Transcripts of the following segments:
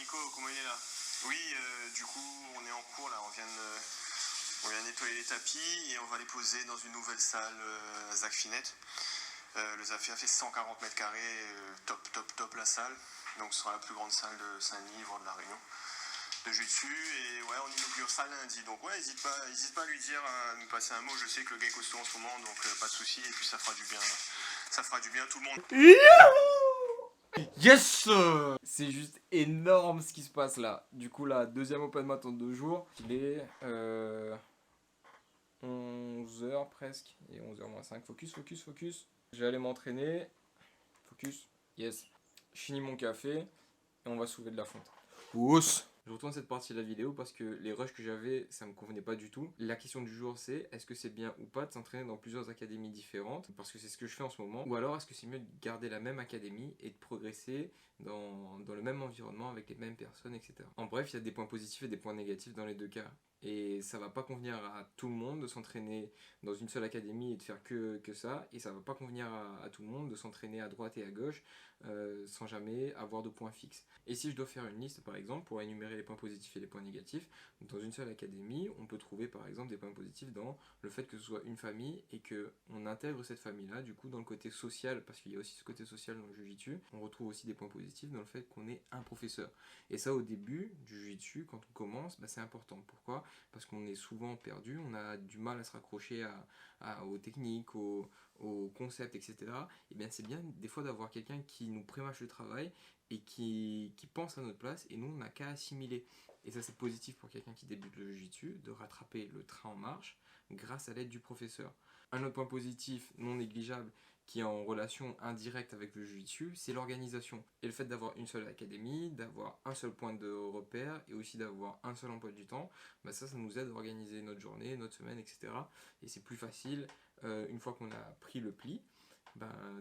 Nico, comment il est là? Oui, du coup, on est en cours là, on vient de nettoyer les tapis et on va les poser dans une nouvelle salle Zach Finette. Le Zafia fait 140 mètres carrés, top la salle. Donc ce sera la plus grande salle de Saint-Denis, voire de La Réunion, de Jiu-Jitsu. Et ouais, on inaugure ça lundi. Donc ouais, hésite pas à lui dire, à nous passer un mot. Je sais que le gars est costaud en ce moment, donc pas de soucis. Et puis ça fera du bien. Ça fera du bien à tout le monde. Yes! C'est juste énorme ce qui se passe là. Du coup, la deuxième open mat en 2 jours. Il est 11h presque. Et 11h moins 5. Focus. Je vais aller m'entraîner. Focus. Yes. Je finis mon café. Et on va soulever de la fonte. Ouss! Je retourne cette partie de la vidéo parce que les rushs que j'avais, ça me convenait pas du tout. La question du jour, c'est est-ce que c'est bien ou pas de s'entraîner dans plusieurs académies différentes? Parce que c'est ce que je fais en ce moment. Ou alors est-ce que c'est mieux de garder la même académie et de progresser dans le même environnement avec les mêmes personnes, etc. En bref, il y a des points positifs et des points négatifs dans les deux cas. Et ça va pas convenir à tout le monde de s'entraîner dans une seule académie et de faire que ça. Et ça va pas convenir à tout le monde de s'entraîner à droite et à gauche sans jamais avoir de points fixes. Et si je dois faire une liste par exemple pour énumérer les points positifs et les points négatifs, dans une seule académie, on peut trouver par exemple des points positifs dans le fait que ce soit une famille et qu'on intègre cette famille-là, du coup dans le côté social, parce qu'il y a aussi ce côté social dans le Jiu-Jitsu, on retrouve aussi des points positifs dans le fait qu'on ait un professeur. Et ça au début du Jiu-Jitsu, quand on commence, c'est important. Pourquoi? Parce qu'on est souvent perdu, on a du mal à se raccrocher aux techniques, aux concepts, etc. Et bien c'est bien des fois d'avoir quelqu'un qui nous prémâche le travail et qui pense à notre place, et nous on n'a qu'à assimiler. Et ça c'est positif pour quelqu'un qui débute le jiu-jitsu, de rattraper le train en marche grâce à l'aide du professeur. Un autre point positif non négligeable qui est en relation indirecte avec le jiu-jitsu, c'est l'organisation. Et le fait d'avoir une seule académie, d'avoir un seul point de repère et aussi d'avoir un seul emploi du temps, ça nous aide à organiser notre journée, notre semaine, etc. Et c'est plus facile, une fois qu'on a pris le pli,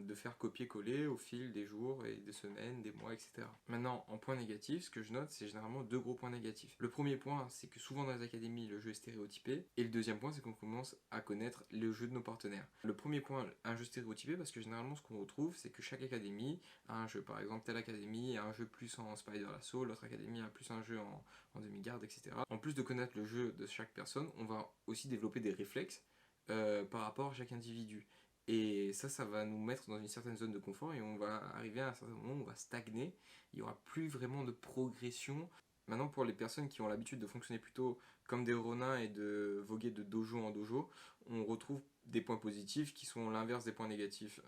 de faire copier-coller au fil des jours et des semaines, des mois, etc. Maintenant, en point négatif, ce que je note, c'est généralement 2 gros points négatifs. Le premier point, c'est que souvent dans les académies, le jeu est stéréotypé. Et le deuxième point, c'est qu'on commence à connaître le jeu de nos partenaires. Le premier point, un jeu stéréotypé, parce que généralement, ce qu'on retrouve, c'est que chaque académie a un jeu. Par exemple, telle académie a un jeu plus en Spider Lasso, l'autre académie a plus un jeu en demi-garde, etc. En plus de connaître le jeu de chaque personne, on va aussi développer des réflexes par rapport à chaque individu. Et ça va nous mettre dans une certaine zone de confort et on va arriver à un certain moment où on va stagner. Il n'y aura plus vraiment de progression. Maintenant, pour les personnes qui ont l'habitude de fonctionner plutôt comme des ronins et de voguer de dojo en dojo, on retrouve des points positifs qui sont l'inverse des points négatifs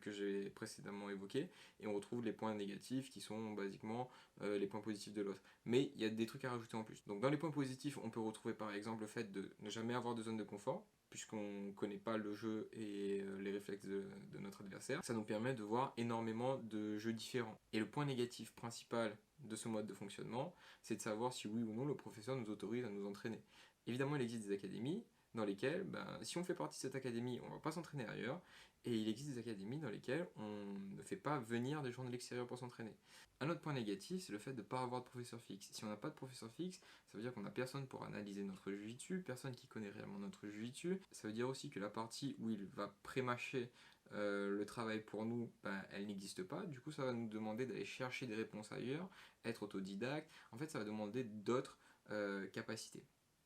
que j'ai précédemment évoqués. Et on retrouve les points négatifs qui sont basiquement les points positifs de l'autre. Mais il y a des trucs à rajouter en plus. Donc dans les points positifs, on peut retrouver par exemple le fait de ne jamais avoir de zone de confort, puisqu'on ne connaît pas le jeu et les réflexes de notre adversaire. Ça nous permet de voir énormément de jeux différents. Et le point négatif principal de ce mode de fonctionnement, c'est de savoir si oui ou non le professeur nous autorise à nous entraîner. Évidemment, il existe des académies dans lesquelles, si on fait partie de cette académie, on ne va pas s'entraîner ailleurs, et il existe des académies dans lesquelles on ne fait pas venir des gens de l'extérieur pour s'entraîner. Un autre point négatif, c'est le fait de ne pas avoir de professeur fixe. Si on n'a pas de professeur fixe, ça veut dire qu'on n'a personne pour analyser notre jiu-jitsu, personne qui connaît réellement notre jiu-jitsu. Ça veut dire aussi que la partie où il va prémâcher le travail pour nous, elle n'existe pas. Du coup, ça va nous demander d'aller chercher des réponses ailleurs, être autodidacte. En fait, ça va demander d'autres capacités.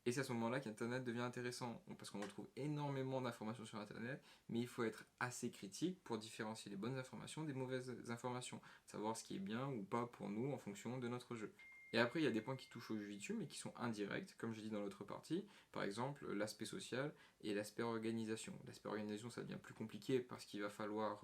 Et c'est à ce moment-là qu'Internet devient intéressant, parce qu'on retrouve énormément d'informations sur Internet, mais il faut être assez critique pour différencier les bonnes informations des mauvaises informations, savoir ce qui est bien ou pas pour nous en fonction de notre jeu. Et après, il y a des points qui touchent au jiu-jitsu, mais qui sont indirects, comme je dis dans l'autre partie. Par exemple, l'aspect social et l'aspect organisation. L'aspect organisation, ça devient plus compliqué parce qu'il va falloir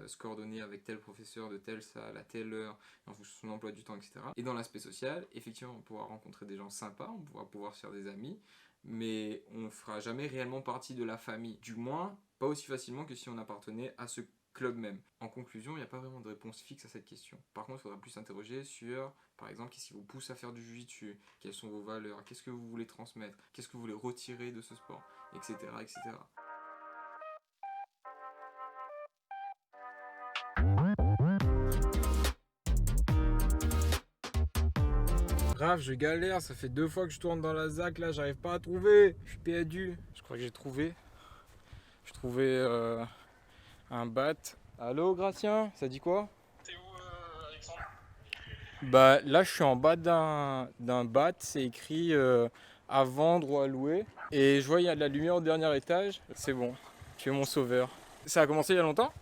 se coordonner avec tel professeur de telle salle à telle heure, en fonction de son emploi du temps, etc. Et dans l'aspect social, effectivement, on pourra rencontrer des gens sympas, on pourra pouvoir se faire des amis, mais on ne fera jamais réellement partie de la famille. Du moins, pas aussi facilement que si on appartenait à ce club même. En conclusion, il n'y a pas vraiment de réponse fixe à cette question. Par contre, il faudra plus s'interroger sur, par exemple, qu'est-ce qui vous pousse à faire du jiu-jitsu, quelles sont vos valeurs, qu'est-ce que vous voulez transmettre, qu'est-ce que vous voulez retirer de ce sport, etc. etc. Grave, je galère, ça fait 2 fois que je tourne dans la ZAC, là, j'arrive pas à trouver. Je suis perdu. Je crois que j'ai trouvé. J'ai trouvé un bat. Allô, Gratien, ça dit quoi? T'es où, Alexandre? Bah là, je suis en bas d'un bat, c'est écrit à vendre ou à louer. Et je vois, il y a de la lumière au dernier étage. C'est bon, tu es mon sauveur. Ça a commencé il y a longtemps?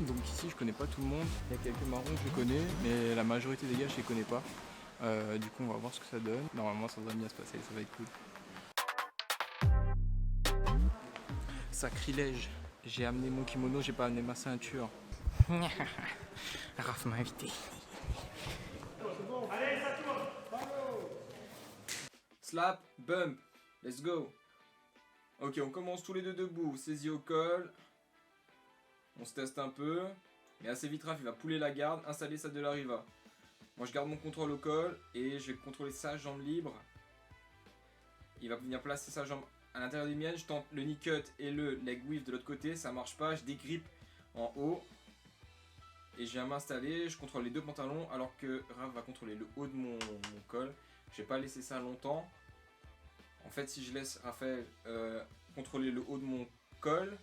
Donc ici, je connais pas tout le monde. Il y a quelques marrons que je connais, mais la majorité des gars, je les connais pas. Du coup, on va voir ce que ça donne. Normalement, ça devrait bien se passer, ça va être cool. Sacrilège, j'ai amené mon kimono, j'ai pas amené ma ceinture. Raph m'a invité. Allez, ça tourne. Slap, bump, let's go. Ok, on commence tous les deux debout, saisie au col. On se teste un peu. Mais assez vite, Raph, il va pouler la garde, installer sa de la riva. Moi, je garde mon contrôle au col et je vais contrôler sa jambe libre. Il va venir placer sa jambe à l'intérieur des miennes. Je tente le knee cut et le leg weave de l'autre côté. Ça marche pas. Je dégrippe en haut. Et je viens m'installer. Je contrôle les deux pantalons alors que Raph va contrôler le haut de mon col. Je vais pas laisser ça longtemps. En fait, si je laisse Raphaël contrôler le haut de mon col,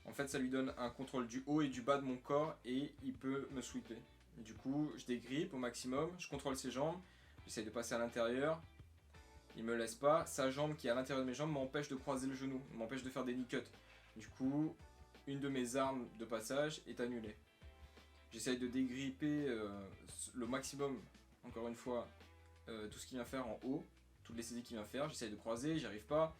en fait, ça lui donne un contrôle du haut et du bas de mon corps et il peut me sweeper. Du coup, je dégrippe au maximum, je contrôle ses jambes, j'essaie de passer à l'intérieur. Il me laisse pas. Sa jambe qui est à l'intérieur de mes jambes m'empêche de croiser le genou, m'empêche de faire des knee cuts. Du coup, une de mes armes de passage est annulée. J'essaie de dégripper le maximum, encore une fois, tout ce qu'il vient faire en haut, toutes les saisies qu'il vient faire. J'essaie de croiser, j'y arrive pas.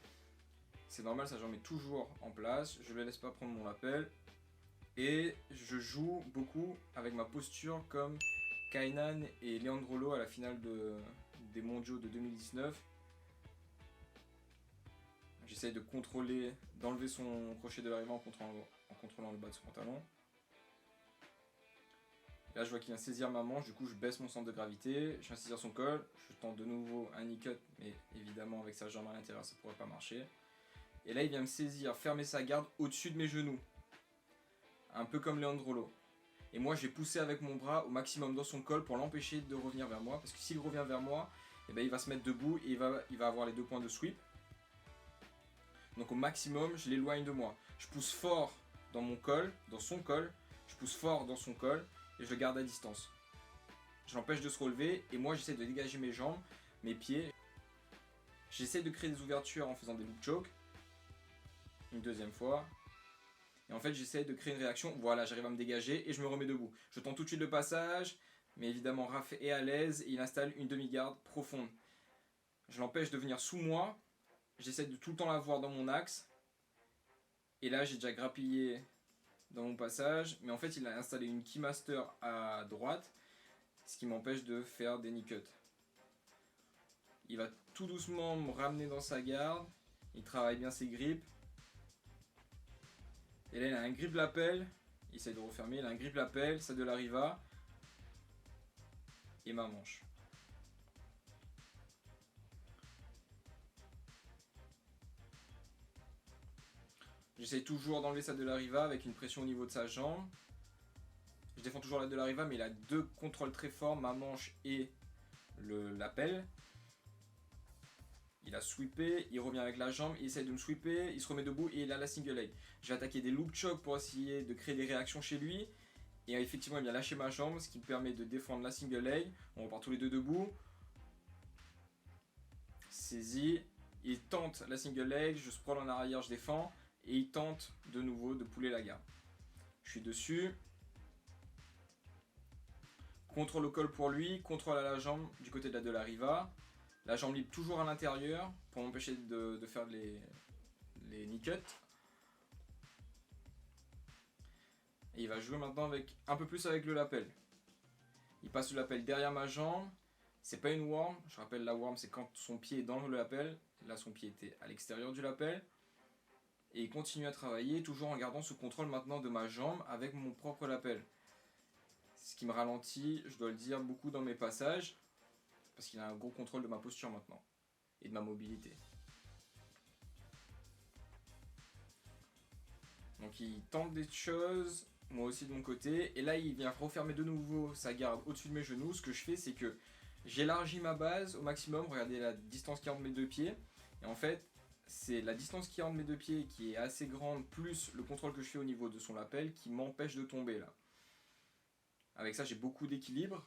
C'est normal, sa jambe est toujours en place. Je ne le laisse pas prendre mon appel. Et je joue beaucoup avec ma posture comme Kainan et Leandrolo à la finale des mondiaux de 2019. J'essaye de contrôler, d'enlever son crochet de l'arrivée en contrôlant le bas de son pantalon. Et là je vois qu'il vient saisir ma manche, du coup je baisse mon centre de gravité, je viens saisir son col, je tente de nouveau un knee cut, mais évidemment avec sa jambe à l'intérieur ça pourrait pas marcher. Et là il vient me saisir, fermer sa garde au-dessus de mes genoux. Un peu comme Leandrolo. Et moi j'ai poussé avec mon bras au maximum dans son col pour l'empêcher de revenir vers moi. Parce que s'il revient vers moi, eh ben, il va se mettre debout et il va avoir les 2 points de sweep. Donc au maximum je l'éloigne de moi. Je pousse fort dans mon col, dans son col. Je pousse fort dans son col et je le garde à distance. Je l'empêche de se relever et moi j'essaie de dégager mes jambes, mes pieds. J'essaie de créer des ouvertures en faisant des loop choke. Une deuxième fois. Et en fait, j'essaie de créer une réaction. Voilà, j'arrive à me dégager et je me remets debout. Je tente tout de suite le passage, mais évidemment, Raph est à l'aise et il installe une demi-garde profonde. Je l'empêche de venir sous moi. J'essaie de tout le temps l'avoir dans mon axe. Et là, j'ai déjà grappillé dans mon passage. Mais en fait, il a installé une Keymaster à droite, ce qui m'empêche de faire des knee cuts. Il va tout doucement me ramener dans sa garde. Il travaille bien ses grips. Et là, il a un grip lapel. Il essaie de refermer. Il a un grip lapel, ça de la riva. Et ma manche. J'essaie toujours d'enlever ça de la riva avec une pression au niveau de sa jambe. Je défends toujours la de la riva, mais il a 2 contrôles très forts, ma manche et le lapel. Il a sweepé, il revient avec la jambe, il essaie de me sweeper, il se remet debout et il a la single leg. Je vais attaquer des loop choke pour essayer de créer des réactions chez lui. Et effectivement, il vient lâcher ma jambe, ce qui me permet de défendre la single leg. On repart tous les deux debout. Saisie. Il tente la single leg, je sprawl en arrière, je défends. Et il tente de nouveau de pouler la garde. Je suis dessus. Contrôle au col pour lui, contrôle à la jambe du côté de la riva. La jambe libre toujours à l'intérieur pour m'empêcher de faire les knee cuts. Et il va jouer maintenant un peu plus avec le lapel. Il passe le lapel derrière ma jambe. C'est pas une worm. Je rappelle, la worm c'est quand son pied est dans le lapel. Là son pied était à l'extérieur du lapel. Et il continue à travailler toujours en gardant ce contrôle maintenant de ma jambe avec mon propre lapel. Ce qui me ralentit, je dois le dire, beaucoup dans mes passages. Parce qu'il a un gros contrôle de ma posture maintenant. Et de ma mobilité. Donc il tente des choses, moi aussi de mon côté. Et là il vient refermer de nouveau sa garde au-dessus de mes genoux. Ce que je fais c'est que j'élargis ma base au maximum. Regardez la distance qu'il y a entre mes 2 pieds. Et en fait, c'est la distance qui est entre mes deux pieds qui est assez grande, plus le contrôle que je fais au niveau de son lapel qui m'empêche de tomber là. Avec ça, j'ai beaucoup d'équilibre.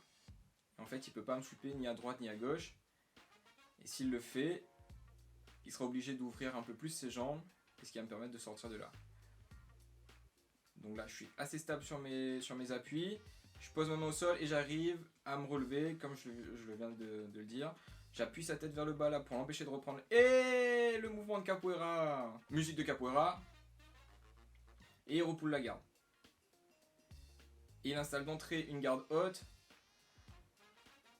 En fait, il peut pas me sweeper ni à droite ni à gauche. Et s'il le fait, il sera obligé d'ouvrir un peu plus ses jambes, ce qui va me permettre de sortir de là. Donc là, je suis assez stable sur mes appuis. Je pose ma main au sol et j'arrive à me relever, comme je viens de le dire. J'appuie sa tête vers le bas là pour l'empêcher de reprendre. Et le mouvement de capoeira. Musique de capoeira. Et il repoule la garde. Et il installe d'entrée une garde haute.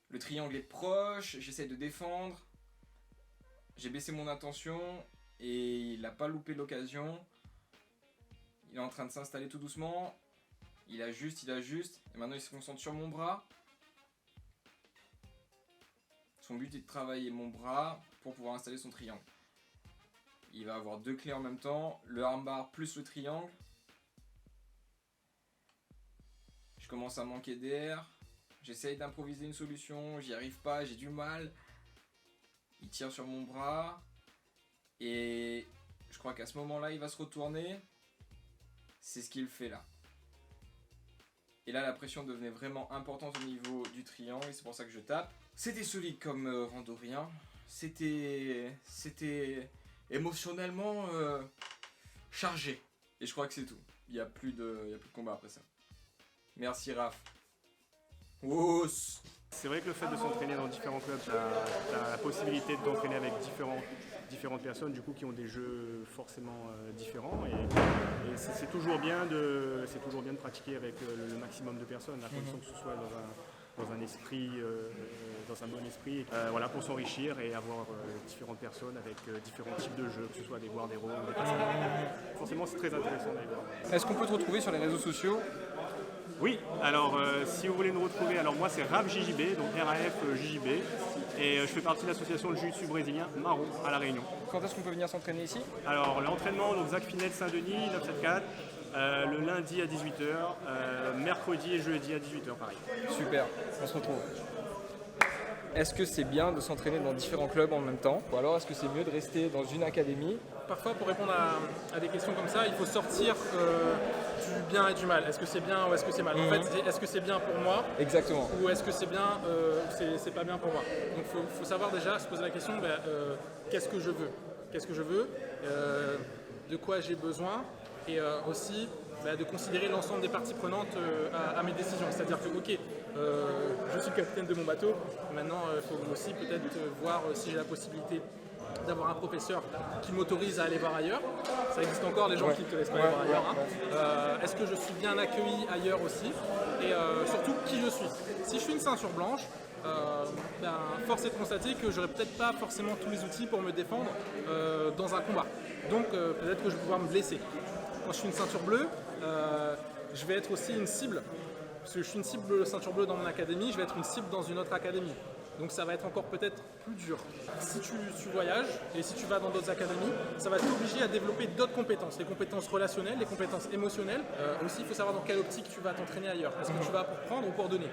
Le triangle est proche. J'essaie de défendre. J'ai baissé mon intention. Et il n'a pas loupé l'occasion. Il est en train de s'installer tout doucement. Il ajuste. Et maintenant il se concentre sur mon bras. Son but est de travailler mon bras pour pouvoir installer son triangle. Il va avoir deux clés en même temps, le armbar plus le triangle. Je commence à manquer d'air. J'essaye d'improviser une solution, j'y arrive pas, j'ai du mal. Il tire sur mon bras. Et je crois qu'à ce moment-là, il va se retourner. C'est ce qu'il fait là. Et là, la pression devenait vraiment importante au niveau du triangle, et c'est pour ça que je tape. C'était solide comme randorien. C'était émotionnellement chargé. Et je crois que c'est tout. Il n'y a plus de combat après ça. Merci Raph. Wouss. C'est vrai que le fait de s'entraîner dans différents clubs, tu as la possibilité de t'entraîner avec différentes personnes du coup, qui ont des jeux forcément différents. Et c'est toujours bien de pratiquer avec le maximum de personnes, à condition que ce soit dans un esprit, dans un bon esprit, voilà, pour s'enrichir et avoir différentes personnes avec différents types de jeux, que ce soit des guarderos ou des personnes. Forcément, c'est très intéressant d'aller voir. Est-ce qu'on peut te retrouver sur les réseaux sociaux ? Oui, alors si vous voulez nous retrouver, alors moi c'est Raf JJB, donc RAF JJB, et je fais partie de l'association de jiu-jitsu brésilien Marron à La Réunion. Quand est-ce qu'on peut venir s'entraîner ici ? Alors l'entraînement, donc Zach Finette Saint-Denis, 974, le lundi à 18h, mercredi et jeudi à 18h pareil. Super, on se retrouve. Est-ce que c'est bien de s'entraîner dans différents clubs en même temps ? Ou alors est-ce que c'est mieux de rester dans une académie ? Parfois, pour répondre à des questions comme ça, il faut sortir du bien et du mal. Est-ce que c'est bien ou est-ce que c'est mal ? En fait, est-ce que c'est bien pour moi ? Exactement. Ou est-ce que c'est bien, c'est pas bien pour moi ? Donc il faut savoir déjà se poser la question, qu'est-ce que je veux ? Qu'est-ce que je veux ? De quoi j'ai besoin ? Et aussi de considérer l'ensemble des parties prenantes à mes décisions. C'est-à-dire que, ok, je suis le capitaine de mon bateau, maintenant il faut aussi peut-être voir si j'ai la possibilité d'avoir un professeur qui m'autorise à aller voir ailleurs. Ça existe encore, les gens qui ne te laissent pas aller voir ailleurs. Est-ce que je suis bien accueilli ailleurs aussi ? Et surtout, qui je suis. Si je suis une ceinture blanche, force est de constater que j'aurais peut-être pas forcément tous les outils pour me défendre dans un combat. Donc peut-être que je vais pouvoir me blesser. Quand je suis une ceinture bleue, je vais être aussi une cible. Parce que je suis une cible ceinture bleue dans mon académie, je vais être une cible dans une autre académie. Donc ça va être encore peut-être plus dur. Si tu voyages et si tu vas dans d'autres académies, ça va t'obliger à développer d'autres compétences. Les compétences relationnelles, les compétences émotionnelles. Aussi, il faut savoir dans quelle optique tu vas t'entraîner ailleurs. Est-ce que tu vas pour prendre ou pour donner ?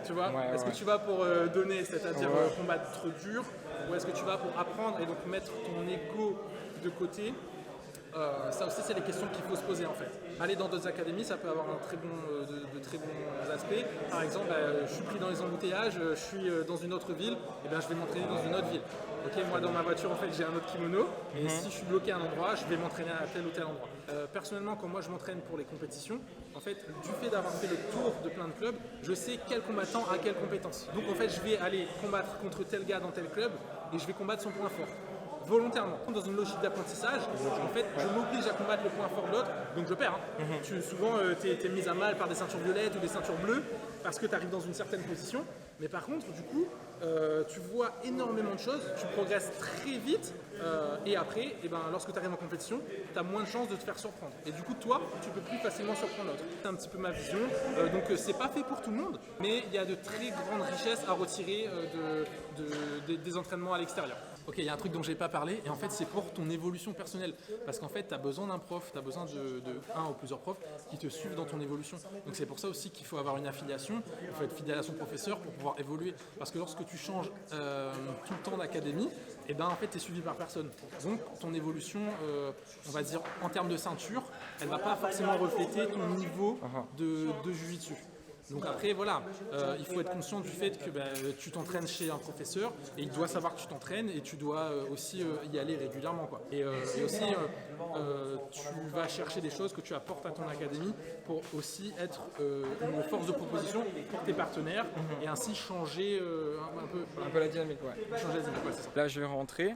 Tu vois ? Est-ce que tu vas pour donner, c'est-à-dire combattre dur, ou est-ce que tu vas pour apprendre et donc mettre ton ego de côté ? Ça aussi, c'est les questions qu'il faut se poser en fait. Aller dans d'autres académies, ça peut avoir de très bons aspects. Par exemple, je suis pris dans les embouteillages, je suis dans une autre ville, et je vais m'entraîner dans une autre ville. Ok, moi dans ma voiture en fait j'ai un autre kimono, et si je suis bloqué à un endroit, je vais m'entraîner à tel ou tel endroit. Personnellement, quand moi je m'entraîne pour les compétitions, en fait, du fait d'avoir fait le tour de plein de clubs, je sais quel combattant a quelle compétence. Donc en fait, je vais aller combattre contre tel gars dans tel club, et je vais combattre son point fort. Volontairement, dans une logique d'apprentissage, en fait, je m'oblige à combattre le point fort de l'autre, donc je perds. Souvent, tu es mis à mal par des ceintures violettes ou des ceintures bleues parce que tu arrives dans une certaine position. Mais par contre, du coup, tu vois énormément de choses, tu progresses très vite et après, lorsque tu arrives en compétition, tu as moins de chances de te faire surprendre. Et du coup, toi, tu peux plus facilement surprendre l'autre. C'est un petit peu ma vision. Donc, c'est pas fait pour tout le monde, mais il y a de très grandes richesses à retirer des entraînements à l'extérieur. Ok, il y a un truc dont j'ai pas parlé, et en fait c'est pour ton évolution personnelle. Parce qu'en fait tu as besoin d'un prof, tu as besoin de un ou plusieurs profs qui te suivent dans ton évolution. Donc c'est pour ça aussi qu'il faut avoir une affiliation, il faut être fidèle à son professeur pour pouvoir évoluer. Parce que lorsque tu changes tout le temps d'académie, et ben en fait tu es suivi par personne. Donc ton évolution, on va dire en termes de ceinture, elle va pas forcément refléter ton niveau de jiu-jitsu. Donc après voilà, il faut être conscient du fait que tu t'entraînes chez un professeur et il doit savoir que tu t'entraînes et tu dois aussi y aller régulièrement, quoi. Et aussi tu vas chercher des choses que tu apportes à ton académie pour aussi être une force de proposition pour tes partenaires et ainsi changer Un peu la dynamique, ouais. changer la dynamique, ouais, c'est ça. Là, je vais rentrer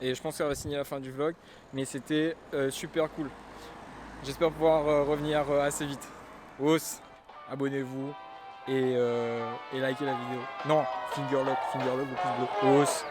et je pense que ça va signer la fin du vlog, mais c'était super cool. J'espère pouvoir revenir assez vite. Os, abonnez-vous et likez la vidéo. Non, finger lock, le pouce bleu. Os.